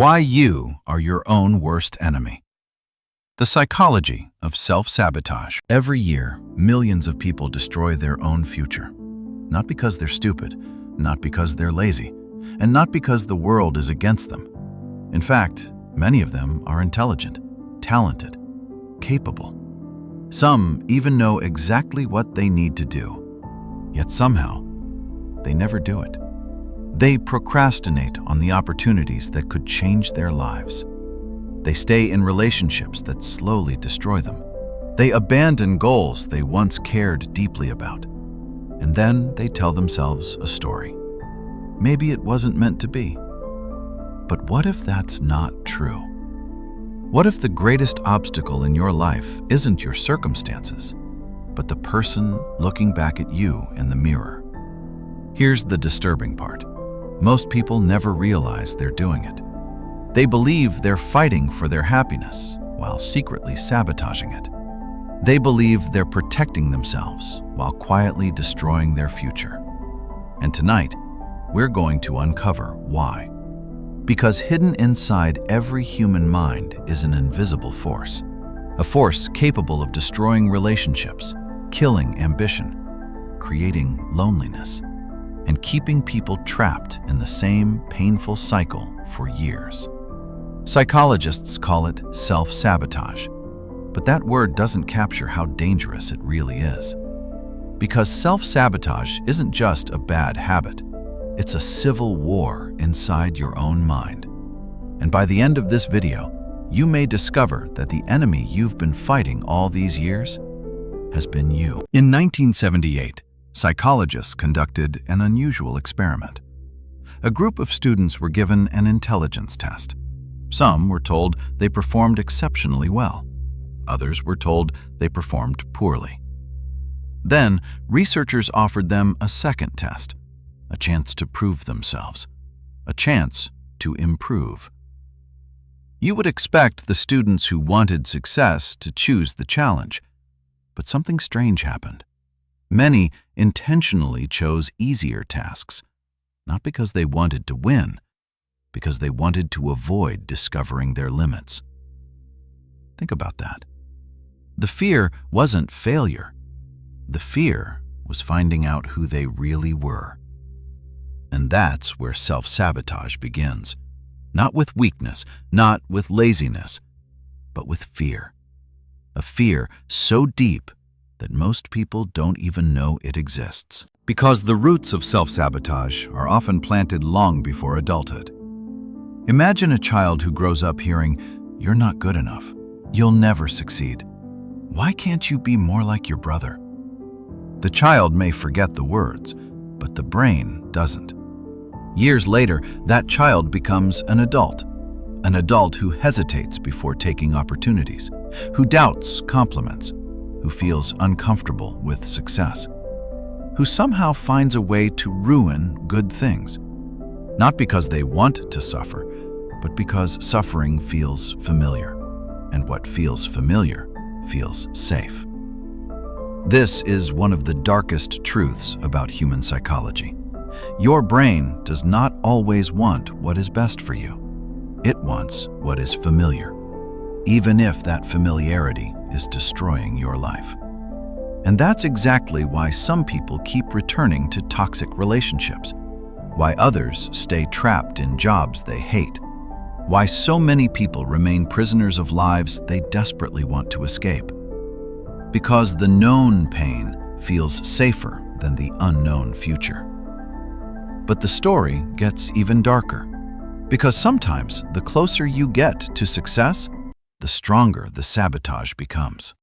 Why you are your own worst enemy. The psychology of self-sabotage. Every year, millions of people destroy their own future. Not because they're stupid, not because they're lazy, and not because the world is against them. In fact, many of them are intelligent, talented, capable. Some even know exactly what they need to do, yet somehow, they never do it. They procrastinate on the opportunities that could change their lives. They stay in relationships that slowly destroy them. They abandon goals they once cared deeply about. And then they tell themselves a story. Maybe it wasn't meant to be. But what if that's not true? What if the greatest obstacle in your life isn't your circumstances, but the person looking back at you in the mirror? Here's the disturbing part. Most people never realize they're doing it. They believe they're fighting for their happiness while secretly sabotaging it. They believe they're protecting themselves while quietly destroying their future. And tonight, we're going to uncover why. Because hidden inside every human mind is an invisible force. A force capable of destroying relationships, killing ambition, creating loneliness, and keeping people trapped in the same painful cycle for years. Psychologists call it self-sabotage, but that word doesn't capture how dangerous it really is. Because self-sabotage isn't just a bad habit, it's a civil war inside your own mind. And by the end of this video, you may discover that the enemy you've been fighting all these years has been you. In 1978, psychologists conducted an unusual experiment. A group of students were given an intelligence test. Some were told they performed exceptionally well. Others were told they performed poorly. Then, researchers offered them a second test, a chance to prove themselves, a chance to improve. You would expect the students who wanted success to choose the challenge, but something strange happened. Many intentionally chose easier tasks, not because they wanted to win, because they wanted to avoid discovering their limits. Think about that. The fear wasn't failure. The fear was finding out who they really were. And that's where self-sabotage begins. Not with weakness, not with laziness, but with fear. A fear so deep that most people don't even know it exists. Because the roots of self-sabotage are often planted long before adulthood. Imagine a child who grows up hearing, "You're not good enough. You'll never succeed. Why can't you be more like your brother?" The child may forget the words, but the brain doesn't. Years later, that child becomes an adult who hesitates before taking opportunities, who doubts compliments, who feels uncomfortable with success, who somehow finds a way to ruin good things, not because they want to suffer, but because suffering feels familiar, and what feels familiar feels safe. This is one of the darkest truths about human psychology. Your brain does not always want what is best for you. It wants what is familiar, even if that familiarity is destroying your life. And that's exactly why some people keep returning to toxic relationships, why others stay trapped in jobs they hate, why so many people remain prisoners of lives they desperately want to escape. Because the known pain feels safer than the unknown future. But the story gets even darker, because sometimes the closer you get to success, the stronger the sabotage becomes.